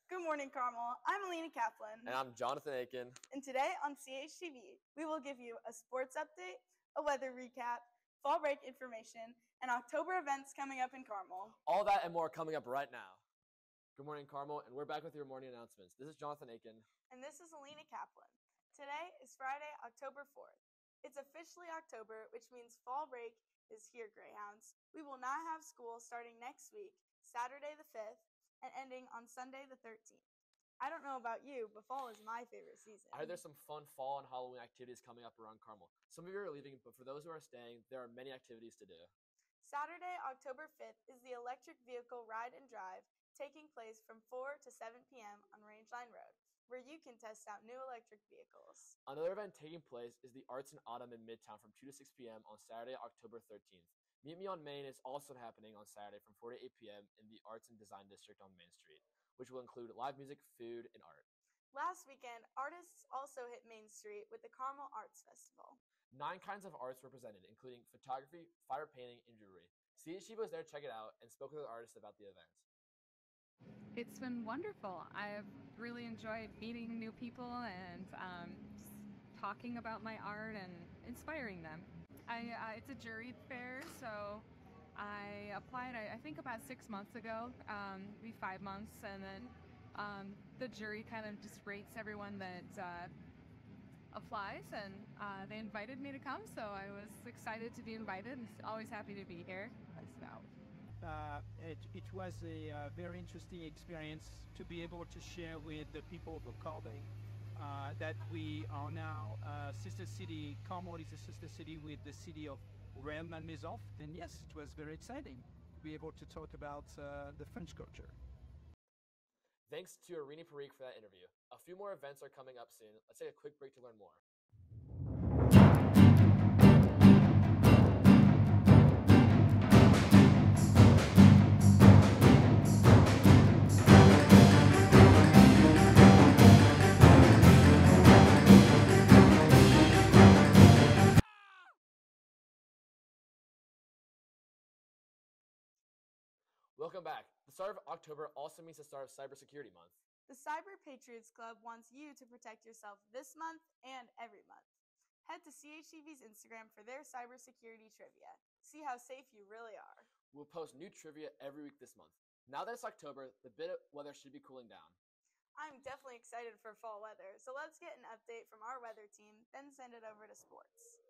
Good morning, Carmel. I'm Alina Kaplan. And I'm Jonathan Aiken. And today on CHTV, we will give you a sports update, a weather recap, fall break information, and October events coming up in Carmel. All that and more coming up right now. Good morning, Carmel, and we're back with your morning announcements. This is Jonathan Aiken. And this is Alina Kaplan. Today is Friday, October 4th. It's officially October, which means fall break is here, Greyhounds. We will not have school starting next week, Saturday the 5th, and ending on Sunday the 13th. I don't know about you, but fall is my favorite season. I heard there's some fun fall and Halloween activities coming up around Carmel. Some of you are leaving, but for those who are staying, there are many activities to do. Saturday, October 5th is the electric vehicle ride and drive taking place from 4 to 7 p.m. on Rangeline Road, where you can test out new electric vehicles. Another event taking place is the Arts in Autumn in Midtown from 2 to 6 p.m. on Saturday, October 13th. Meet Me on Main is also happening on Saturday from 4 to 8 p.m. in the Arts and Design District on Main Street, which will include live music, food, and art. Last weekend, artists also hit Main Street with the Carmel Arts Festival. 9 kinds of arts were presented, including photography, fire painting, and jewelry. CHTV was there to check it out and spoke with the artists about the event. It's been wonderful. I've really enjoyed meeting new people and just talking about my art and inspiring them. It's a juried fair, so I applied, I think about 6 months ago, maybe 5 months, and then the jury kind of just rates everyone that applies, and they invited me to come, so I was excited to be invited and always happy to be here. It was a very interesting experience to be able to share with the people of Calde that we are now sister city. Carmel is a sister city with the city of Rennes-Malmaison, and yes, it was very exciting to be able to talk about the French culture. Thanks to Irene Parikh for that interview. A few more events are coming up soon. Let's take a quick break to learn more. Welcome back. The start of October also means the start of Cybersecurity Month. The Cyber Patriots Club wants you to protect yourself this month and every month. Head to CHTV's Instagram for their cybersecurity trivia. See how safe you really are. We'll post new trivia every week this month. Now that it's October, the bit of weather should be cooling down. I'm definitely excited for fall weather, so let's get an update from our weather team, then send it over to sports.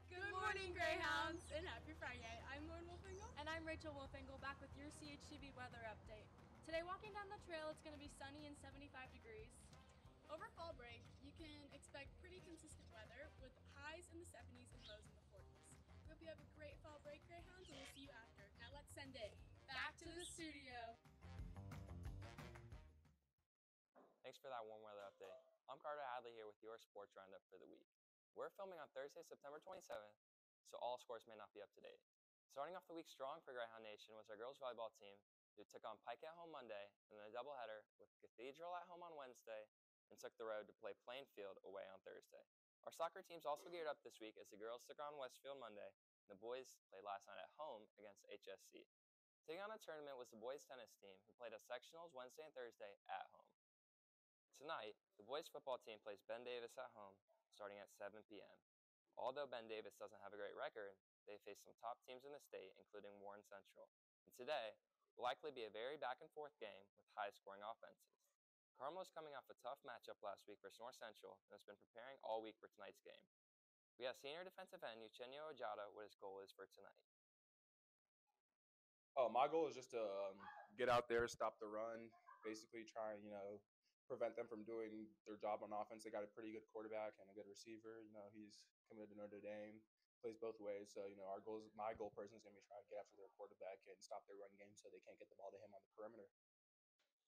Good morning, Greyhounds, and happy Friday. I'm Lauren Wolfengal. And I'm Rachel Wolfengal, back with your CHTV weather update. Today, walking down the trail, it's going to be sunny and 75 degrees. Over fall break, you can expect pretty consistent weather with highs in the 70s and lows in the 40s. We hope you have a great fall break, Greyhounds, and we'll see you after. Now let's send it back to the studio. Thanks for that warm weather update. I'm Carter Hadley here with your sports roundup for the week. We're filming on Thursday, September 27th, so all scores may not be up to date. Starting off the week strong for Greyhound Nation was our girls volleyball team, who took on Pike at home Monday, and then a doubleheader with Cathedral at home on Wednesday, and took the road to play Plainfield away on Thursday. Our soccer team's also geared up this week as the girls took on Westfield Monday, and the boys played last night at home against HSC. Taking on the tournament was the boys tennis team, who played at sectionals Wednesday and Thursday at home. Tonight, the boys football team plays Ben Davis at home, starting at 7 p.m. Although Ben Davis doesn't have a great record, they face some top teams in the state, including Warren Central. And today will likely be a very back-and-forth game with high-scoring offenses. Carmel is coming off a tough matchup last week versus North Central and has been preparing all week for tonight's game. We have senior defensive end Eugenio Ojada what his goal is for tonight. My goal is just to get out there, stop the run, basically try and, prevent them from doing their job on offense. They got a pretty good quarterback and a good receiver. He's committed to Notre Dame, plays both ways. So, my goal personally is going to be trying to get after their quarterback and stop their run game so they can't get the ball to him on the perimeter.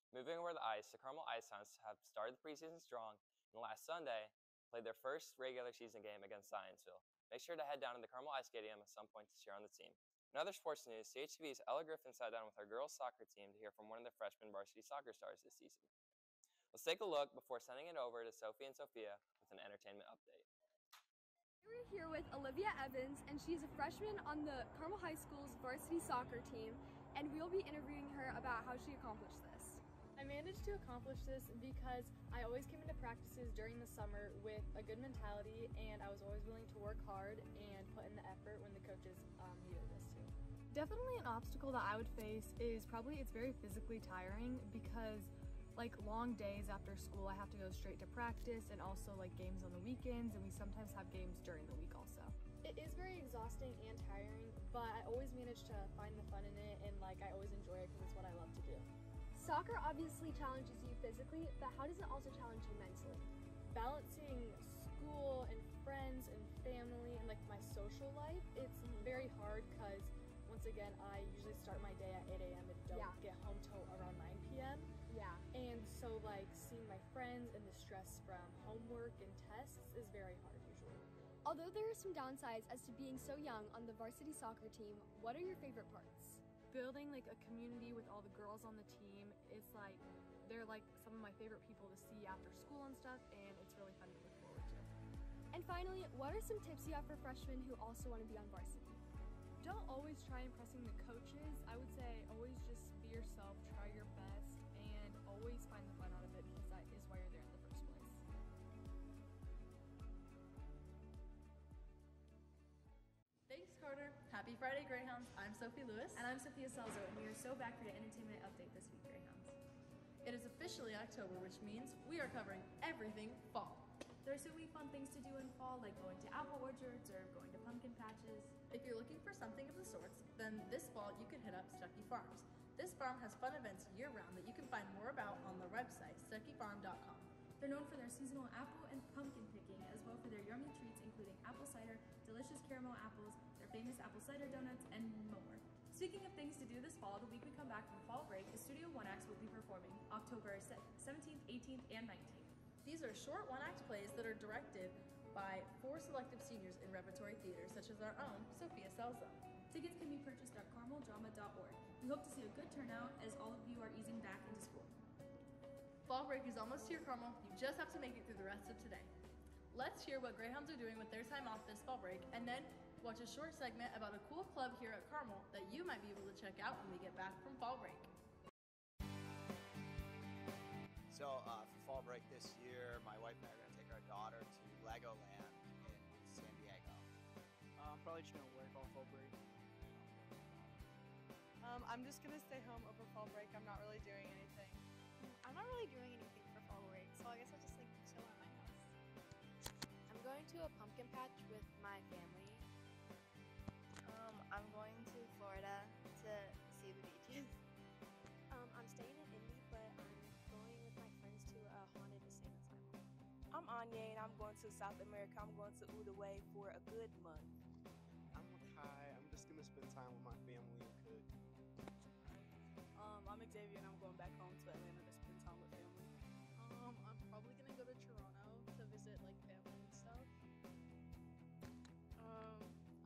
Moving over to the ice, the Carmel Ice Hounds have started the preseason strong, and last Sunday played their first regular season game against Zionsville. Make sure to head down to the Carmel Ice Stadium at some point to cheer on the team. In other sports news, CHTV's Ella Griffin sat down with our girls soccer team to hear from one of the freshman varsity soccer stars this season. Let's take a look before sending it over to Sophie and Sophia with an entertainment update. We're here with Olivia Evans, and she's a freshman on the Carmel High School's varsity soccer team, and we'll be interviewing her about how she accomplished this. I managed to accomplish this because I always came into practices during the summer with a good mentality, and I was always willing to work hard and put in the effort when the coaches needed us to. Definitely an obstacle that I would face is probably it's very physically tiring because like long days after school I have to go straight to practice and also like games on the weekends, and we sometimes have games during the week also. It is very exhausting and tiring, but I always manage to find the fun in it, and like I always enjoy it because it's what I love to do. Soccer obviously challenges you physically, but how does it also challenge you mentally? Balancing school and friends and family and like my social life, it's very hard because once again I usually start my day at 8 a.m. and don't get home till around 9 p.m. Yeah. And so like seeing my friends and the stress from homework and tests is very hard usually. Although there are some downsides as to being so young on the varsity soccer team, what are your favorite parts? Building like a community with all the girls on the team is like they're like some of my favorite people to see after school and stuff, and it's really fun to look forward to. And finally, what are some tips you have for freshmen who also want to be on varsity? Don't always try impressing the coaches. I would say always just be yourself, try your best, and always find the fun out of it because that is why you're there in the first place. Thanks, Carter. Happy Friday, Greyhounds. I'm Sophie Lewis. And I'm Sophia Salzo, and we are so back for your entertainment update this week, Greyhounds. It is officially October, which means we are covering everything fall. There are so many fun things to do in fall, like going to apple orchards or going to pumpkin patches. If you're looking for something of the sorts, then this fall you can hit up Stuckey Farms. This farm has fun events year-round that you can find more about on their website, stuckeyfarm.com. They're known for their seasonal apple and pumpkin picking, as well for their yummy treats including apple cider, delicious caramel apples, their famous apple cider donuts, and more. Speaking of things to do this fall, the week we come back from fall break, the Studio One Acts will be performing October 17th, 18th, and 19th. These are short one-act plays that are directed by 4 selective seniors in repertory theater, such as our own Sophia Salzo. Tickets can be purchased at carmeldrama.org. We hope to see a good turnout as all of you are easing back into school. Fall break is almost here, Carmel. You just have to make it through the rest of today. Let's hear what Greyhounds are doing with their time off this fall break, and then watch a short segment about a cool club here at Carmel that you might be able to check out when we get back from fall break. So for fall break this year, my wife and I are going to take our daughter to Legoland in San Diego. I'm probably just going to work all fall break. I'm just going to stay home over fall break. I'm not really doing anything. I'm not really doing anything for fall break, so I guess I'll just chill at my house. I'm going to a pumpkin patch with my family. I'm going to Florida to see the beaches. I'm staying in Indy, but I'm going with my friends to a haunted insane asylum. I'm Anya, and I'm going to South America. I'm going to Uruguay for a good month. I'm with Kai. I'm just going to spend time with my family and cook. I'm Xavier, and I'm going back home to Atlanta to spend time with family. I'm probably going to go to Toronto to visit family and stuff.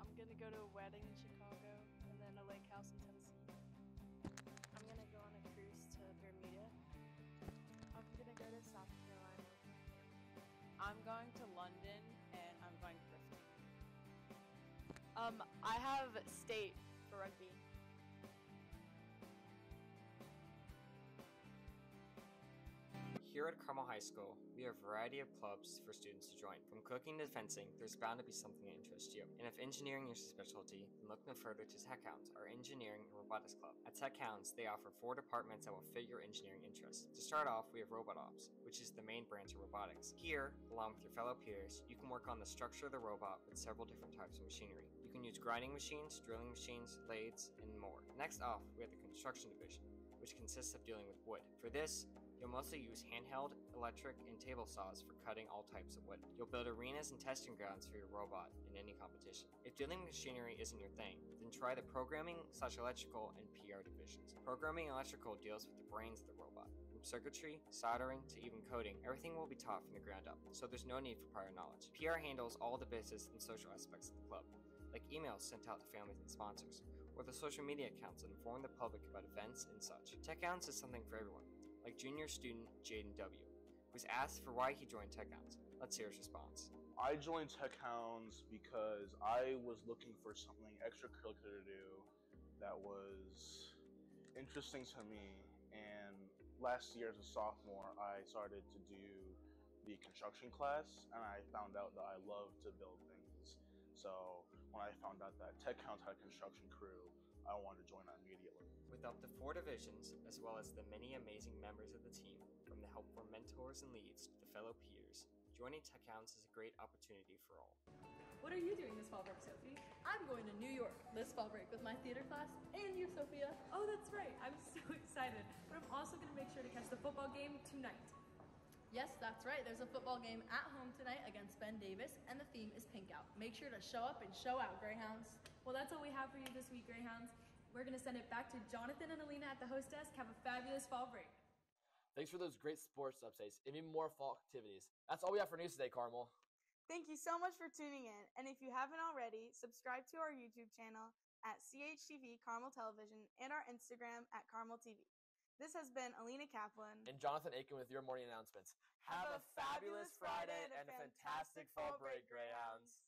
I'm going to go to a wedding in Chicago and then a lake house in Tennessee. I'm going to go on a cruise to Bermuda. I'm going to go to South Carolina with my family. I'm going to London, and I'm going thrifting. I have state for rugby. Here at Carmel High School, we have a variety of clubs for students to join. From cooking to fencing, there's bound to be something that interests you. And if engineering is your specialty, then look no further to Tech Hounds, our engineering and robotics club. At Tech Hounds, they offer 4 departments that will fit your engineering interests. To start off, we have Robot Ops, which is the main branch of robotics. Here, along with your fellow peers, you can work on the structure of the robot with several different types of machinery. You can use grinding machines, drilling machines, lathes, and more. Next off, we have the construction division, which consists of dealing with wood. For this, you'll mostly use handheld, electric, and table saws for cutting all types of wood. You'll build arenas and testing grounds for your robot in any competition. If dealing with machinery isn't your thing, then try the programming/electrical and PR divisions. Programming electrical deals with the brains of the robot. From circuitry, soldering, to even coding, everything will be taught from the ground up, so there's no need for prior knowledge. PR handles all the business and social aspects of the club, like emails sent out to families and sponsors, or the social media accounts that inform the public about events and such. Tech Hounds is something for everyone, like junior student Jaden W., who's asked for why he joined Tech Hounds. Let's hear his response. I joined Tech Hounds because I was looking for something extracurricular to do that was interesting to me. And last year as a sophomore, I started to do the construction class, and I found out that I love to build things. So when I found out that Tech Hounds had a construction crew, I wanted to join that immediately. With up to 4 divisions, as well as the many amazing members of the team, from the helpful mentors and leads to the fellow peers, joining Tech Hounds is a great opportunity for all. What are you doing this fall break, Sophie? I'm going to New York this fall break with my theater class and you, Sophia. Oh, that's right. I'm so excited. But I'm also going to make sure to catch the football game tonight. Yes, that's right. There's a football game at home tonight against Ben Davis, and the theme is Pink Out. Make sure to show up and show out, Greyhounds. Well, that's all we have for you this week, Greyhounds. We're going to send it back to Jonathan and Alina at the host desk. Have a fabulous fall break. Thanks for those great sports updates and even more fall activities. That's all we have for news today, Carmel. Thank you so much for tuning in. And if you haven't already, subscribe to our YouTube channel at CHTV Carmel Television and our Instagram at Carmel TV. This has been Alina Kaplan and Jonathan Aiken with your morning announcements. Have a fabulous Friday and a fantastic fall break, Greyhounds.